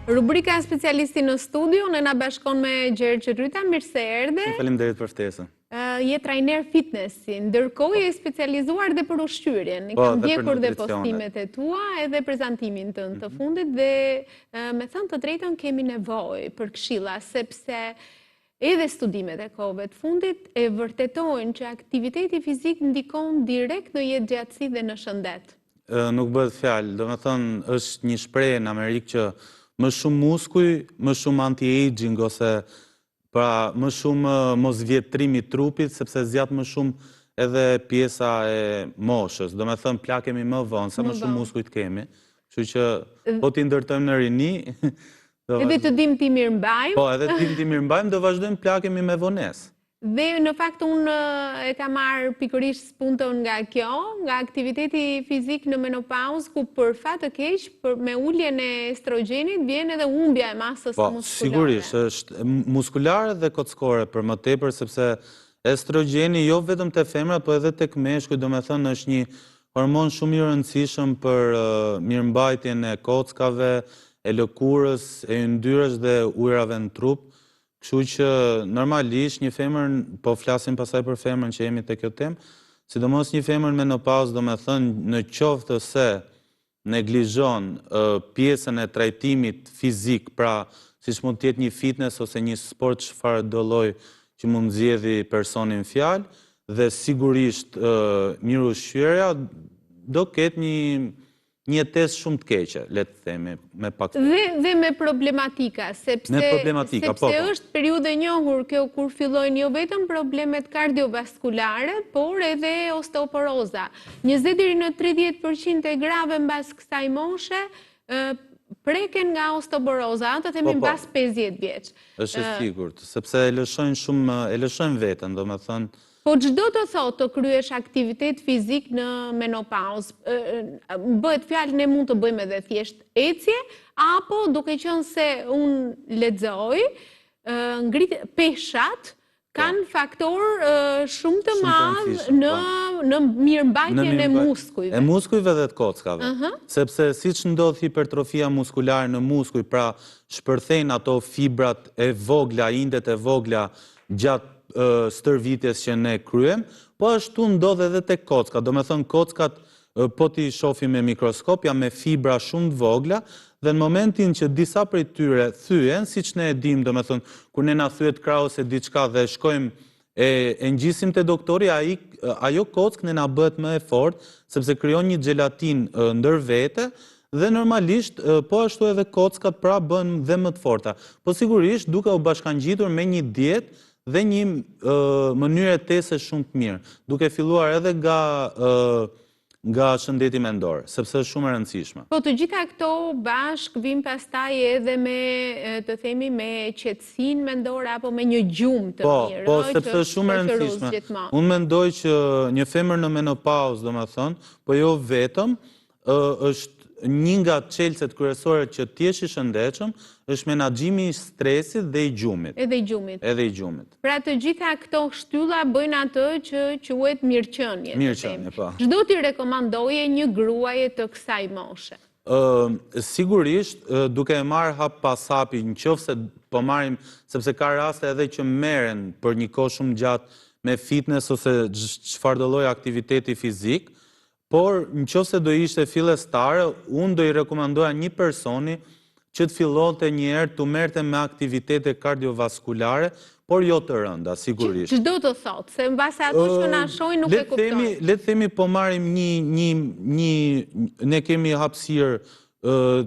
Rubrika specialisti në studio, në na bashkon me Gjergj Ryta, mirë se erdhe. Faleminderit për ftesën. Je trajner fitnessi, ndërkohë je specializuar dhe për ushqyerjen. Kam ndjekur dhe postimet e tua edhe prezantimin tënd të fundit dhe me thënë të drejtën kemi nevojë për këshilla, sepse edhe studimet e kohëve të fundit e vërtetojnë që aktiviteti fizik ndikon direkt në jetëgjatësi dhe në shëndet. Nuk bëhet fjalë, domethënë është një shprehje në Amerikë që më shumë muskuj, më shumë anti-aging ose pra më shumë mosvjetërimi i trupit, sepse zgjat më shumë edhe pjesa e moshës. Domethënë plakemi më vonë, sa më shumë muskuj të kemi. Kështu që po t'i ndërtojmë në rini. Edhe të dim t'i mirëmbajmë. Po, edhe të dim t'i mirëmbajmë, do vazhdojmë plakemi me vonesë. Dhe në fakt unë e ka marrë pikërisht spunton nga kjo, nga aktiviteti fizik në menopauzë, ku për fat të keq, me uljen e estrogenit vjen edhe humbja e masës muskulare. Po, sigurisht, është muskulare dhe kockore për më tepër, sepse estrogeni jo vetëm te femra, po edhe tek meshkuj, domethënë është një hormon shumë i rëndësishëm për mirëmbajtjen e kockave, e lëkurës, e yndyrës dhe ujrave në trup. Kështu që normalisht një femër, po flasim pasaj për femërën që jemi te kjo temë, sidomos një femër me menopauzë, domethënë në qoftë se neglizhon pjesën e trajtimit fizik, pra siç mund të jetë një fitness ose një sport çfarë do lloj që mund zgjedhë personin fjalë, dhe sigurisht mirëushqyerja do ketë një jetesë shumë të keqe, le të themi, me pak. Dhe me problematika, sepse është periudhë e njohur kjo kur fillojnë jo vetëm problemet kardiovaskulare, por edhe osteoporoza. 20 deri në 30% e grave mbas kësaj moshe preken nga osteoporoza, të themi mbas 50 vjeç. Është e sigurt, sepse e lëshojnë veten, domethënë. Po çdo të thotë të kryesh aktivitet fizik në menopauzë, bëhet fjalë ne mund të bëjmë edhe thjesht ecje, apo duke qenë se unë lexoj, peshat kanë faktor shumë të madh në mirëmbajtjen e muskujve. E muskujve dhe të kockave. Sepse siç ndodh hipertrofia muskulare në muskuj, pra shpërthejnë ato fibrat e vogla, indet e vogla gjatë stërvitjes që ne kryem, po ashtu ndodh edhe tek kocka. Domethënë kockat, po t'i shohim me mikroskop, janë me fibra shumë të vogla, dhe në momentin që disa prej tyre thyen, siç ne e dim, domethënë kur ne na thyet krau ose diçka dhe shkojmë e ngjisim te doktori, ajo kockë ne na bëhet më e fortë, sepse krijon një xhelatinë ndër vete, dhe normalisht po ashtu edhe kockat pra bën dhe më të forta. Po sigurisht duke u bashkangjitur me një dietë dhe një mënyrë jetese shumë të mirë, duke filluar edhe nga shëndeti mendor, sepse është shumë e rëndësishme. Po të gjitha këto bashk vijnë pastaj edhe me, të themi, me qetësinë mendore apo me një gjumë të mirë. Po, sepse është shumë e rëndësishme. Unë mendoj që një femër në menopauzë, domethënë, po jo vetëm, është një nga çelëset kryesore që të jesh i shëndetshëm është menaxhimi i stresit dhe i gjumit. Edhe i gjumit. Pra të gjitha këto shtylla bëjnë atë që quhet mirëqenie. Mirëqenie, po. Çdo ti rekomandoje një gruaje të kësaj moshe? Sigurisht, duke e marrë hap pas hapi, nëse po marrim, sepse ka raste edhe që merren për një kohë shumë gjatë me fitness ose çfarëdo lloj aktiviteti fizik, por nëse do ishte fillestare, unë do i rekomandoja një personi që të fillonte një herë të merrte me aktivitete kardiovaskulare, por jo të rënda, sigurisht. Ç'do të thotë, se mbase ato që na shohin nuk e kuptojnë. Le të themi po marrim ne kemi hapësirë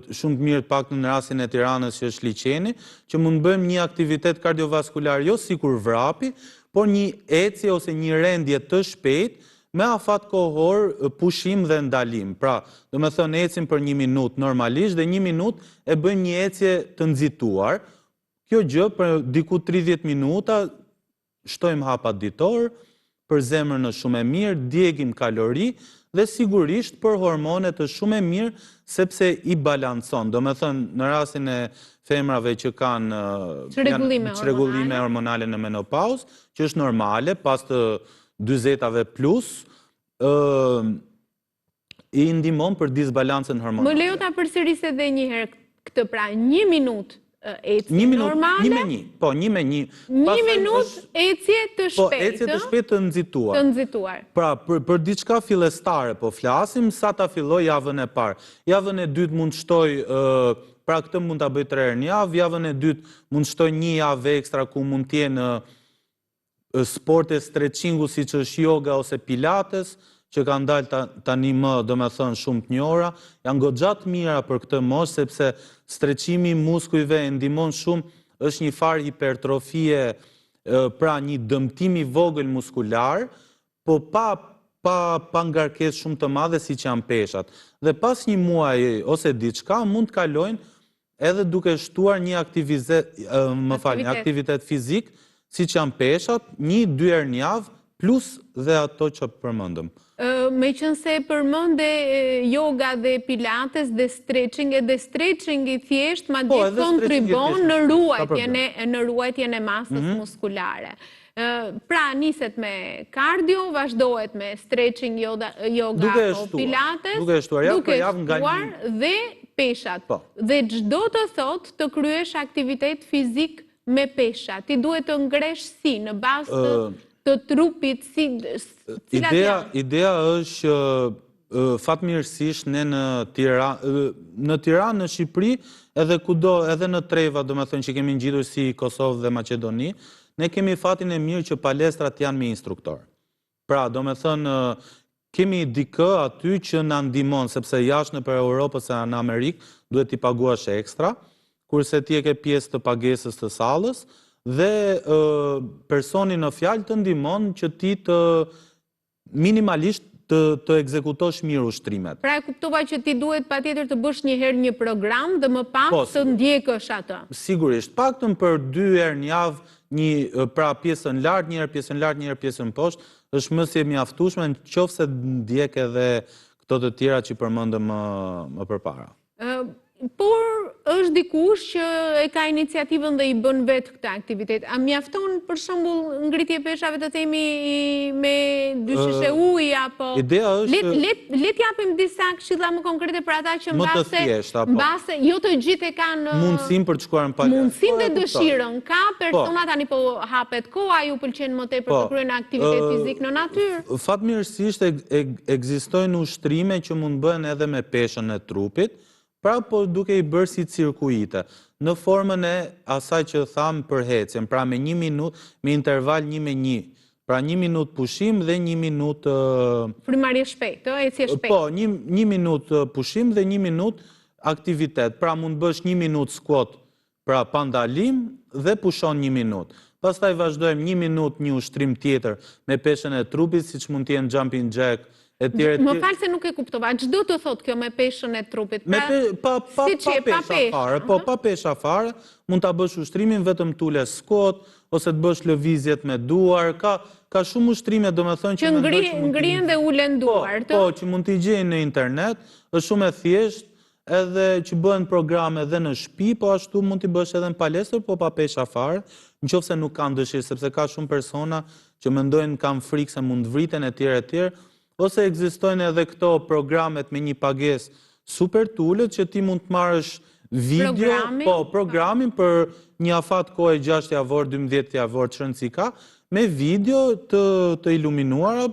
shumë të mirë, pak në rastin e Tiranës që është liçeni, që mund bëjmë një aktivitet kardiovaskular jo sikur vrapi, por një ecje ose një rendje të shpejtë, me afat kohor, pushim dhe ndalim. Pra, do me thënë ecim për 1 minutë normalisht, dhe 1 minutë e bëjmë një ecje të nxituar. Kjo gjë për diku 30 minuta, shtojmë hapat ditor, për zemrën është shumë e mirë, djegim kalori, dhe sigurisht për hormonet është shumë e mirë, sepse i balancon. Do me thënë, në rastin e femrave që kanë çrregullime hormonale në menopauzë, që është normale, pas të 40-ave plus, i ndihmon për disbalancën hormonale. Më lejo ta përsëris edhe një herë këtë pra 1 minutë ecje normale. 1 me 1, po 1 me 1. 1 minutë ecje të shpejtë. Po, ecje të shpejtë të nxituar. Të nxituar. Pra, për diçka fillestare po flasim, sa ta filloj javën e parë. Javën e dytë mund të shtoj, pra këtë mund ta bëj 3 herë në javë, javën e dytë mund të shtoj 1 javë ekstra ku mund të jenë sporte stretchingu siç është yoga ose pilates, që kanë dalë tani më, do me thënë, shumë të njohura, janë goxha të mira për këtë moshë, sepse streqimi i muskujve e ndihmon shumë, është një farë hipertrofie, pra një dëmtim i vogël muskular, po pa ngarkesë shumë të madhe si që janë peshat. Dhe pas një muaj ose diçka mund të kalojnë edhe duke shtuar një aktivitet fizik, si që janë peshat, 1-2 herë në javë, plus dhe ato që përmendëm. Me qënë se përmënde yoga dhe pilates dhe stretching, edhe stretching i thjesht ma dhe kontribon në ruajtjen e masës muskulare. Pra niset me kardio, vazhdohet me stretching, yoga o pilates, duke shtuar dhe peshat. Dhe gjdo të thot të kryesh aktivitet fizik me peshat. Ti duhet të ngresh si në bazë të trupit, si cilat janë? Ideja është fatmirësisht ne në Tiranë, në Shqipëri, edhe kudo, edhe në treva, do me thënë që kemi ngjitur si Kosovë dhe Maqedoni, ne kemi fatin e mirë që palestrat janë me instruktor. Pra, do me thënë, kemi dikë aty që na ndihmon, sepse jashtë nëpër Europës e në Amerikë duhet t'i paguash ekstra, kurse ti e ke pjesë të pagesës të sallës, dhe personi në fjalë të ndihmon që ti të minimalisht të ekzekutosh mirë ushtrimet. Pra e kuptova që ti duhet patjetër të bësh një herë një program dhe më pak të ndjekësh atë. Sigurisht, paktën për 2 herë në javë, pra pjesën lart, një herë pjesën lart, një herë pjesën poshtë, është më si mjaftueshme nëse ndjek edhe këto të tjera që përmendëm më përpara. Por është dikush që e ka iniciativën dhe i bën vetë këtë aktivitet. A mjafton për shembull ngritje peshave të themi me dyshishe uji apo le t'japim disa këshilla më konkrete për ata që mbase jo të gjithë e kanë mundësinë për të shkuar në palestra. Mundësinë dhe dëshirën. Ka persona tani po hapet koha, ju pëlqen më tepër të kryejnë aktivitet fizik në natyrë. Fatmirësisht ekzistojnë ushtrime që mund bëhen edhe me peshën e trupit. Pra po duke i bërë si cirkuite, në formën e asaj që thamë për hecjen, pra me 1 minutë, me interval 1 me 1, pra 1 minutë pushim dhe 1 minutë... Frymëmarrje shpejtë, ecje shpejtë. Po, 1 minutë pushim dhe 1 minutë aktivitet, pra mund bësh 1 minutë squat, pra pa ndalim dhe pushon 1 minutë. Pastaj vazhdojmë 1 minutë një ushtrim tjetër me peshën e trupit, siç mund të jenë jumping jack. Më falë se nuk e kuptova, çdo të thot kjo me peshën e trupit? Pa pesha fare, mund ta bësh ushtrimin vetëm tule squat, ose të bësh lëvizjet me duar, ka shumë ushtrime, do me thënë që ngrihen dhe ulen duart. Po, që mund t'i gjejnë në internet, është shumë e thjeshtë, edhe që bëhen programe edhe në shtëpi, po ashtu mund t'i bësh edhe në palestër, po pa pesha fare, nëse nuk kanë dëshirë, sepse ka shumë persona që mendojnë kanë frikë se mund vriten etj. Ose ekzistojnë edhe këto programet me një pagesë super tullët që ti mund të marrësh video, programin për një afat kohë 6 javor, 12 javor, që rëndësi ka, me video të iluminuara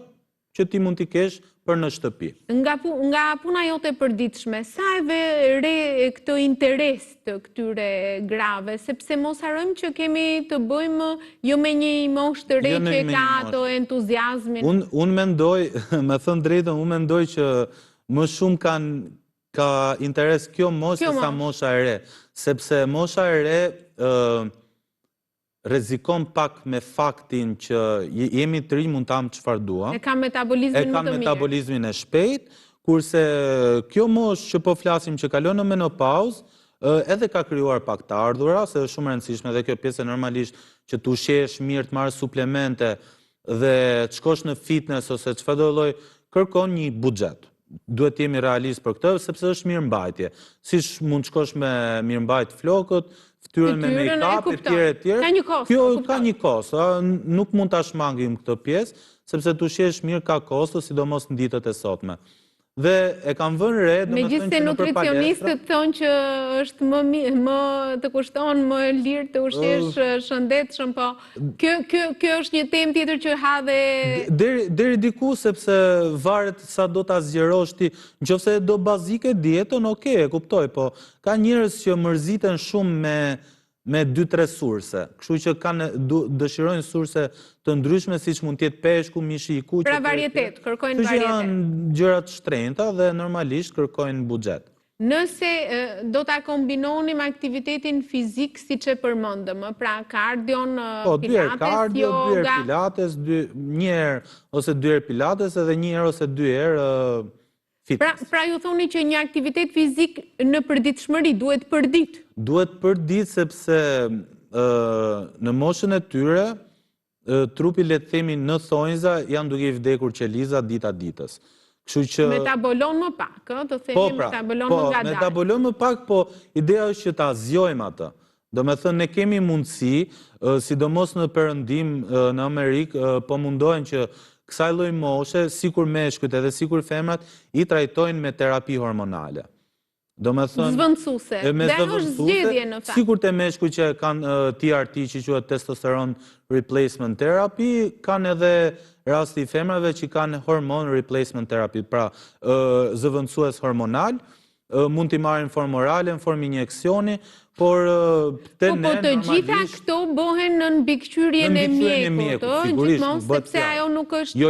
që ti mund t'i kesh për në shtëpi. Nga puna jote përditshme, sa e ve këtë interes të këtyre grave, sepse mos harrojmë që kemi të bëjmë jo me një moshë të re që ka ato entuziazmin. Unë mendoj, me thënë drejtën, unë mendoj që më shumë ka interes kjo moshë se sa mosha e re, sepse mosha e re rrezikon pak me faktin që jemi të rinj, mund të am çfarë duam. E ka metabolizmin e shpejt, kurse kjo moshë që po flasim që kalon në menopauzë, edhe ka krijuar pak të ardhura, se është shumë e rëndësishme dhe kjo pjesë normalisht që të ushqesh mirë, të marrësh suplemente dhe të shkosh në fitness ose çfarëdo lloj, kërkon një buxhet. Duhet të jemi realist për këtë, sepse është mirëmbajtje. Siç mund të shkosh me mirëmbajt flokët, fytyrën me make-up etj. Ka një kost. Kjo ka një kost, nuk mund ta shmangim këtë pjesë, sepse të ushqesh mirë ka kosto, sidomos në ditët e sotme. dhe e kam vënë re, Megjithëse nutricionistët thonë që është më të kushton më lirë të ushqesh shëndetshëm, po kjo është një temë tjetër që ha dhe deri diku, sepse varet sa do ta zgjerosh ti. Nëse do bazike dietën, okay, e kuptoj, po ka njerëz që mërziten shumë me 2-3 surse. Kështu që dëshirojnë surse të ndryshme, siç mund të jetë peshku, mishi i kuqe. Pra varietet, kërkojnë varietet. varietet. Janë gjërat shtrenjta dhe normalisht kërkojnë buxhet. Nëse do ta kombinoni me aktivitetin fizik siç e përmendëm, pra kardion, pilates, yoga. 2 herë pilates, 1 herë ose 2 herë pilates edhe 1 herë ose 2 herë fitness. Pra ju thoni që një aktivitet fizik në përditshmëri duhet për ditë. Duhet për ditë sepse në moshën e tyre trupi, le të themi, në thonjza janë duke i vdekur qeliza dita ditës. Kështu që metabolon më pak, të themi metabolon më ngadalë. Metabolon më pak, po ideja është që ta zgjojmë atë. Do me thënë, ne kemi mundësi, sidomos në perëndim në Amerikë, po mundohen që kësaj lloj moshe, sikur meshkujt edhe sikur femrat, i trajtojnë me terapi hormonale. Do me thënë, zvendësuese. Dhe është zgjedhje në fakt. Sikur të meshkujt që kanë TRT, që quhet testosteron replacement therapy, kanë edhe rasti i femrave që kanë hormone replacement therapy, pra zëvendësues hormonal, mund t'i marrin në formë orale, në formë injeksioni, por të ne normalisht... Po të gjitha këto bëhen në mbikëqyrjen e mjekut, gjithmonë, sepse ajo nuk është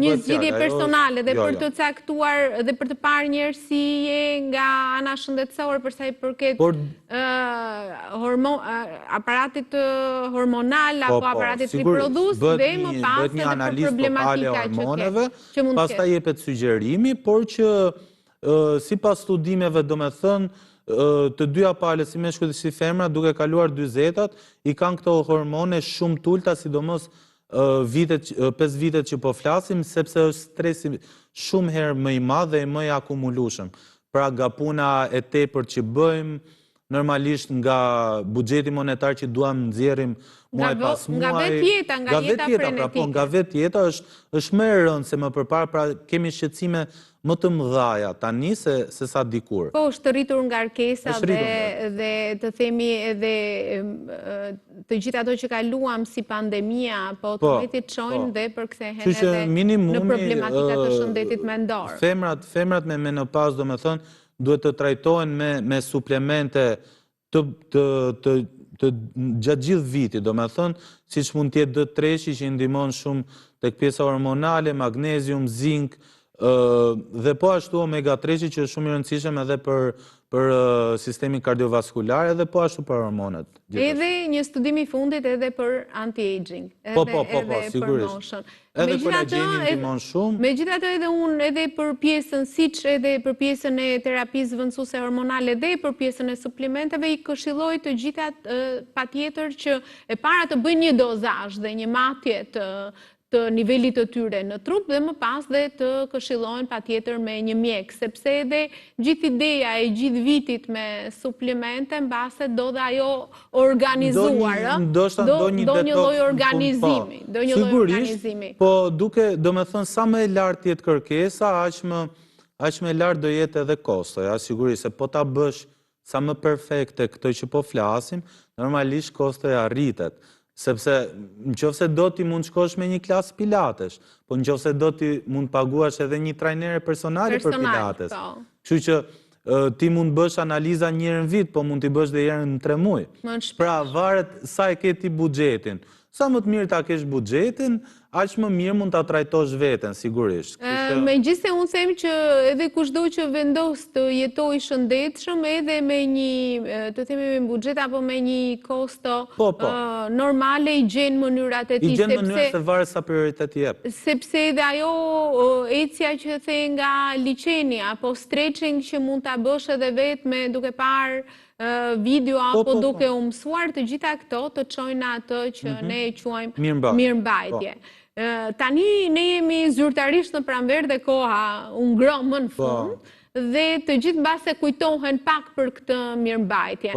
një zgjidhje personale dhe për të caktuar dhe për të parë një arsye nga ana shëndetësore për sa i përket aparatit hormonal apo aparatit riprodhues dhe më pas edhe për problematika që mund të pastaj jepet sugjerimi, por që sipas studimeve, do me thënë, të dyja palët, si meshkujt dhe si femra, duke kaluar 40-at, i kanë këto hormone shumë tulta, sidomos 5 vitet që po flasim, sepse është stresi shumë herë më i madh dhe më i akumulueshëm. Pra nga puna e tepërt që bëjmë, normalisht nga buxheti monetar që duam nxjerrim muaj pas muaj. Nga vetjeta, nga jeta frenetike. Nga vetjeta është më e rëndë se më përpara, pra kemi shqetësime më të mëdhaja tani se sa dikur. Po, është rritur nga arkesa dhe të themi edhe të gjitha ato që kaluam si pandemia, po të vetit çojnë dhe përkthehen edhe në problematikat të shëndetit mendor. Femrat me menopaz, do me thënë, duhet të trajtohen me suplemente gjatë gjithë vitit, do me thënë, siç mund të jetë D3 që i ndihmon shumë tek pjesa hormonale, magnezium, zink, dhe po ashtu omega-3 që është shumë i rëndësishëm edhe për sistemin kardiovaskular edhe po ashtu për hormonet. Edhe një studim i fundit edhe për anti-aging. Po, sigurisht. Edhe kolagjenin ndihmon shumë. Megjithatë edhe unë edhe për pjesën siç edhe për pjesën e terapisë zvendësuese hormonale dhe për pjesën e suplementeve i këshilloj të gjithat patjetër që e para të bëjnë një dozazh dhe një matje të nivelit të tyre në trup dhe më pas dhe të këshillojnë patjetër me një mjek, sepse edhe gjithë ideja e gjithë vitit me suplemente mbase do dhe ajo organizuar, do një lloj organizimi. Sigurisht, po duke, do me thënë, sa më e lartë jetë kërkesa, aq më e lartë do jetë edhe kostoja, sigurisht, se po ta bësh sa më perfekte këtë që po flasim, normalisht kostoja rritet. Sepse nëse do ti mund shkosh me një klasë pilates, po nëse do ti mund paguash edhe një trajnere personale për pilates. Kështu që ti mund bësh analiza një herë në vit, po mund t'i bësh dhe herë në 3 muaj. Pra varet sa e ke ti buxhetin. Sa më të mirë ta kesh buxhetin, aq më mirë mund ta trajtosh veten, sigurisht. Megjithëse unë them që edhe kushdo që vendos të jetojë shëndetshëm edhe me një, të themi me buxhet apo me një kosto normale i gjen mënyrat e tij, i gjen mënyrat se varet sa prioritet i jep. Sepse edhe ajo ecja që the nga liçeni apo stretching që mund ta bësh edhe vetëm duke parë video apo duke u mësuar, të gjitha këto të çojnë atë që ne e quajmë mirëmbajtje. Tani ne jemi zyrtarisht në pranverë dhe koha u ngron më në fund dhe të gjithë mbase kujtohen pak për këtë mirëmbajtje.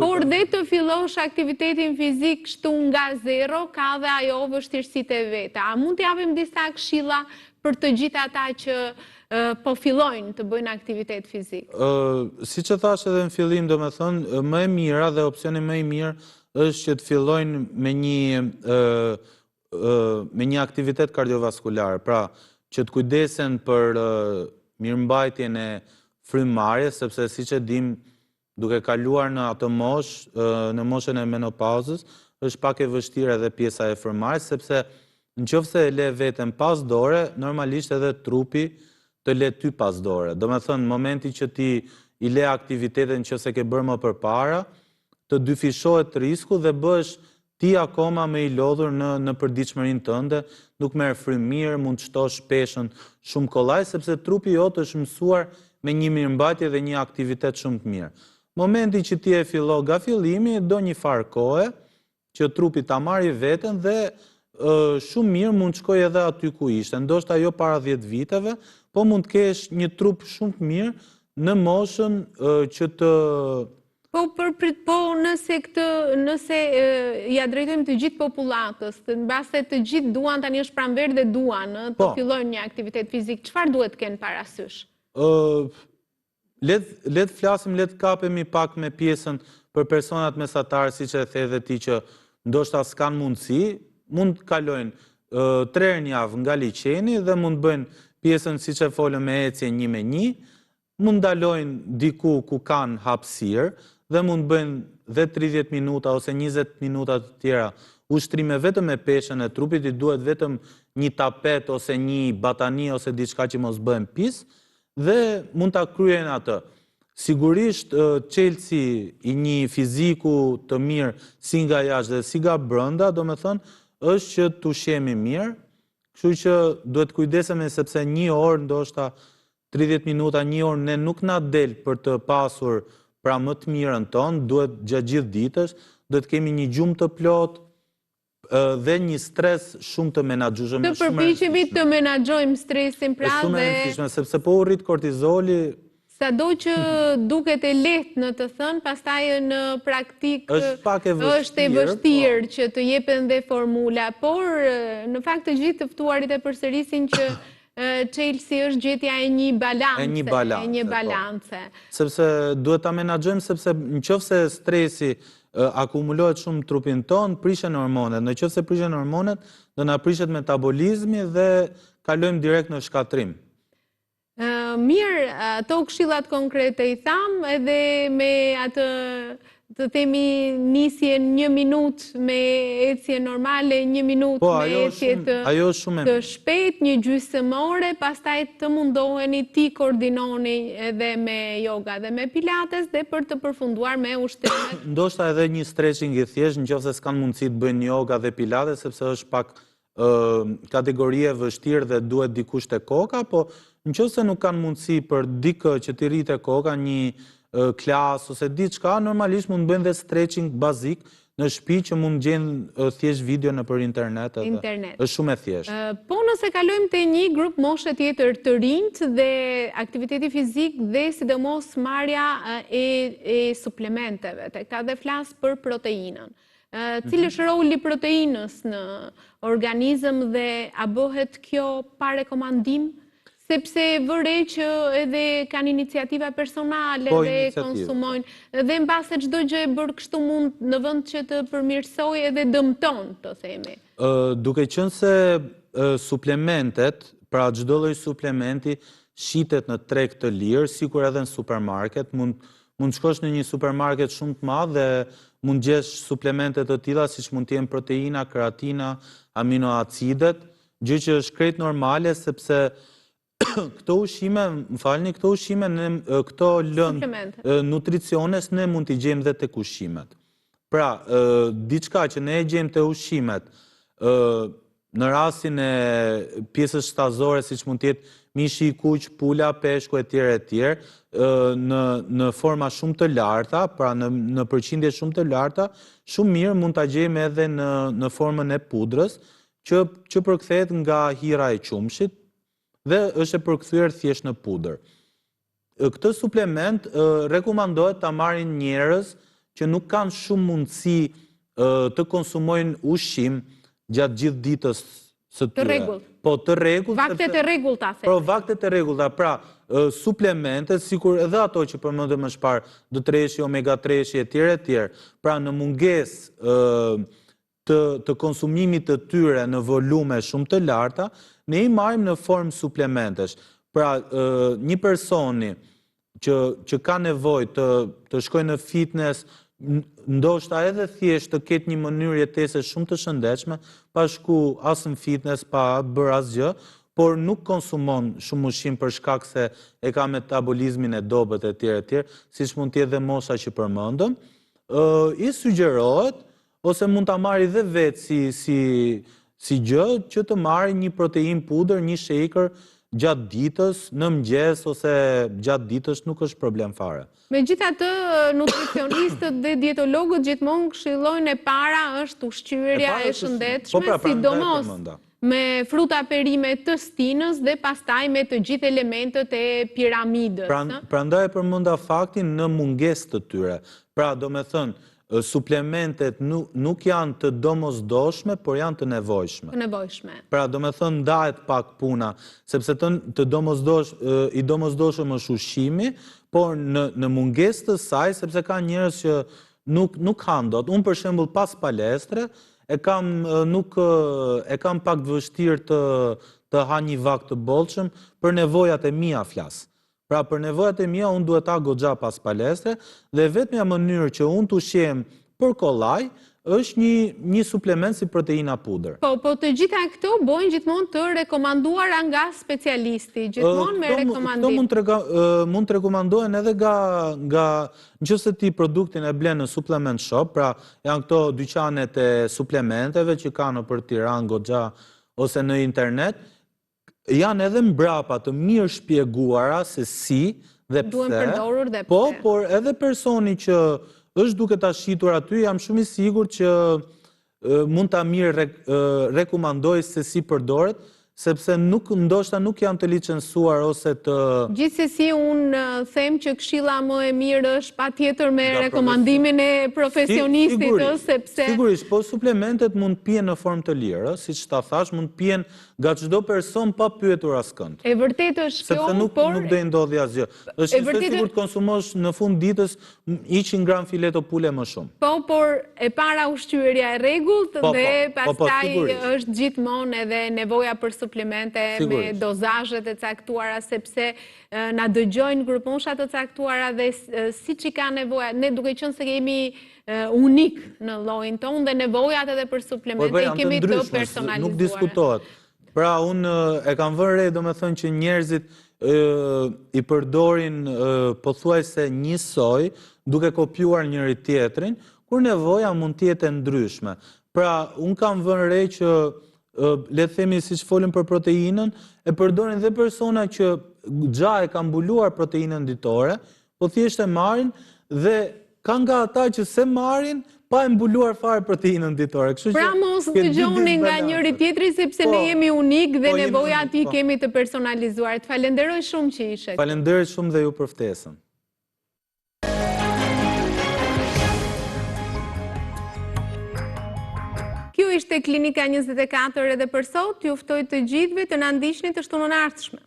Por dhe të fillosh aktivitetin fizik kështu nga zero, ka dhe ajo vështirësitë e veta. A mund të japim disa këshilla për të gjithë ata që po fillojnë të bëjnë aktivitet fizik? Si që thash edhe në fillim, do me thonë, më e mira dhe opcioni më i mirë është që të fillojnë me një aktivitet kardiovaskular, pra që të kujdesen për mirëmbajtjen e frymëmarrjes, sepse si që dim, duke kaluar në atë në moshën e menopauzës, është pak e vështirë edhe pjesa e frymëmarrjes, sepse nëse e le veten pas dore, normalisht edhe trupi të le ty pas dore. Do me thënë, në momenti që ti i le aktivitetin nëse ke bërë më përpara, të dyfishohet risku dhe bësh ti akoma me i lodhur në përditshmërinë tënde, nuk merr frymë mirë, mund të shtosh peshën shumë kollaj, sepse trupi jot është mësuar me një mirëmbajtje dhe një aktivitet shumë të mirë. Momenti që ti e fillo nga fillimi, do një farë kohe që trupi ta marrë veten dhe shumë mirë mund të shkoj edhe aty ku ishte. Ndoshta jo para 10 viteve, po mund të kesh një trup shumë të mirë në moshën që të... Po nëse ja drejtojmë të gjithë popullatës, në base të gjithë duan, tani është pranverë dhe duan të fillojnë një aktivitet fizik, çfarë duhet të kenë parasysh? Le të flasim, le të kapemi pak me pjesën për personat mesatarë, si që e the dhe ti që ndoshta s'kan mundësi, mund të kalojnë 3 herë në javë nga liçeni dhe mund të bëjnë pjesën si që folëm me ecje 1 me 1, mund dalojnë diku ku kanë hapësirë dhe mund të bëjnë dhe 30 minuta ose 20 minuta të tjera ushtrime vetëm me peshën e trupit, i duhet vetëm një tapet ose një batani ose diçka që mos bëhen pis dhe mund ta kryen atë. Sigurisht çelësi i një fiziku të mirë si nga jashtë dhe si nga brenda, do me thënë, është që të ushqemi mirë, kështu që duhet kujdesemi sepse 1 orë, ndoshta 30 minuta, 1 orë, ne nuk na del për të pasur pra më të mirën tonë, duhet gjatë gjithë ditës, duhet kemi një gjumë të plotë dhe një stres shumë të menaxhueshëm. Të përpiqemi të menaxhojmë stresin pra dhe... Shumë e rëndësishme, sepse po u rrit kortizoli... Sado që duket e lehtë në të thënë, pastaj në praktik është e vështirë që të jepen dhe formula, por në fakt të gjithë të ftuarit e përsërisin që çelësi është gjetja e një balance. Sepse duhet ta menaxhojmë, sepse nëse stresi akumulohet shumë në trupin ton, prishen hormonet. Nëse prishen hormonet, do na prishet metabolizmi dhe kalojmë direkt në shkatrim. Mirë, ato këshillat konkrete i tham, edhe me atë të themi nisje 1 minutë me ecje normale, 1 minutë me ecje të shpejt, një gjysmore, pastaj të mundoheni ti koordinoni edhe me yoga dhe me pilates dhe për të përfunduar me ushtrimet. Ndoshta edhe një stretching i thjeshtë, nëse s'kan mundësi të bëjnë yoga dhe pilates, sepse është pak kategorie vështirë dhe duhet dikush te koka, po nëse nuk kanë mundësi për dikë që t'i rritë koka, një klasë ose diçka, normalisht mund bëjnë dhe stretching bazik në shtëpi që mund gjenë thjesht video nëpër internet. Është shumë e thjeshtë. Po nëse kalojmë te një grup moshe tjetër të rinjt dhe aktiviteti fizik dhe sidomos marrja e suplementeve, tek dhe flas për proteinën. Cili është roli i proteinës në organizëm dhe a bëhet kjo pa rekomandim? Sepse vëre që edhe kanë iniciativa personale dhe konsumojnë, dhe në base çdo gjë e bërë kështu mund në vend që të përmirësoj edhe dëmton, të themi. Duke qenë se suplementet, pra çdo lloj suplementi shitet në treg të lirë, sikur edhe në supermarket, mund shkosh në një supermarket shumë të madh dhe mund gjesh suplemente të tilla siç mund të jenë proteina, kreatina, aminoacidet, gjë që është krejt normale sepse këto ushqime, këto lëndë nutriciones ne mund t'i gjejmë dhe tek ushqimet. Pra, diçka që ne e gjejmë te ushqimet, në rastin e pjesës shtazore, siç mund të jetë mishi i kuq, pula, peshku etj, në forma shumë të larta, pra në përqindje shumë të larta, shumë mirë mund ta gjejmë edhe në formën e pudrës, që përkthehet nga hira e qumshit dhe është e përkthyer thjesht në pudër. Këtë suplement rekomandohet ta marrin njerëz që nuk kanë shumë mundësi të konsumojnë ushqim gjatë gjithë ditës së tyre. Të rregullt. Po, të rregullt. Vaktet e rregullta, Po, vaktet e rregullta, pra, suplementet, sikur edhe ato që përmendëm më parë, D3, omega-3 etj. Pra, në mungesë të konsumimit të tyre në volume shumë të larta, ne i marrim në formë suplementesh. Pra, një personi që ka nevojë të shkojë në fitness, ndoshta edhe thjesht të ketë një mënyrë jetese shumë të shëndetshme, pa shku as në fitness, pa bërë asgjë, por nuk konsumon shumë ushqim për shkak se e ka metabolizmin e dobët etj, siç mund të jetë dhe mosha që përmendëm, i sugjerohet ose mund ta marrë dhe vetë si gjë që të marrë një protein pudër, një shaker gjatë ditës, në mëngjes ose gjatë ditës nuk është problem fare. Megjithatë, nutricionistët dhe dietologët gjithmonë këshillojnë e para është ushqyerja e shëndetshme, sidomos me fruta perime të stinës dhe pastaj me të gjithë elementët e piramidës. Prandaj përmenda faktin në mungesë të tyre. Pra, do me thënë, suplementet nuk janë të domosdoshme, por janë të nevojshme. Të nevojshme. Pra, do me thënë, ndahet pak puna, sepse i domosdoshëm është ushqimi, por në mungesë të saj, sepse ka njerëz që nuk kanë dot. Unë, për shembull, pas palestre, e kam pak të vështirë të ha një vakt të bollshëm, për nevojat e mia flas. Pra, për nevojat e mia, unë duhet ta goxha pas palestre, dhe vetmja mënyrë që unë të ushqem për kollaj, është një suplement si proteina pudër. Po të gjitha këto bojnë gjithmonë të rekomanduara nga specialisti, gjithmonë me rekomandim. Këto mund të rekomandohen edhe nga nëse ti produktin e blen në supplement shop, pra janë këto dyqanet e suplementeve që kanë nëpër Tiranë, goxha ose në internet, janë edhe mbrapa të mirë shpjeguara se si dhe pse. Duhen përdorur dhe pse. Po, por edhe personi që është duke ta shitur aty, jam shumë i sigurt që mund ta mirë rekomandoj se si përdoret, sepse ndoshta nuk janë të licencuar ose të... Gjithsesi, unë them që këshilla më e mirë është patjetër me rekomandimin e profesionistit, sepse... Sigurisht, po suplementet mund pihen në formë të lirë, siç ta thash, mund pihen nga çdo person pa pyetur askënd. E vërtetë është kjo, sepse nuk do i ndodhi asgjë. Është sigurt konsumosh në fund ditës 100 gram fileto pule më shumë. Po, por e para ushqyerja e rregullt dhe pastaj është gjithmonë edhe nevoja për suplemente me dozazhet e caktuara, sepse na dëgjojnë gruponsha të caktuara dhe siç i ka nevoja, ne duke qenë se jemi unik në llojin tonë dhe nevojat edhe për suplemente i kemi të personalizuara. Nuk diskutohet. Pra, unë e kam vënë re, domethënë që njerëzit i përdorin pothuajse njësoj, duke kopjuar njëri tjetrin, kur nevoja mund të jetë e ndryshme. Pra, unë kam vënë re që le të themi siç folëm për proteinën, e përdorin dhe persona që gja e kanë mbuluar proteinën ditore, po thjesht e marrin dhe ka nga ata që se marrin pa e mbuluar fare proteinën ditore. Pra mos dëgjoni nga njëri tjetri sepse ne jemi unik dhe nevojat i kemi të personalizuar. Të falenderoj shumë që ishe. Falenderoj shumë dhe ju për ftesën. Kjo ishte Klinika 24 edhe për sot, ju ftoj të gjithëve të na ndiqni të shtunën e ardhshme.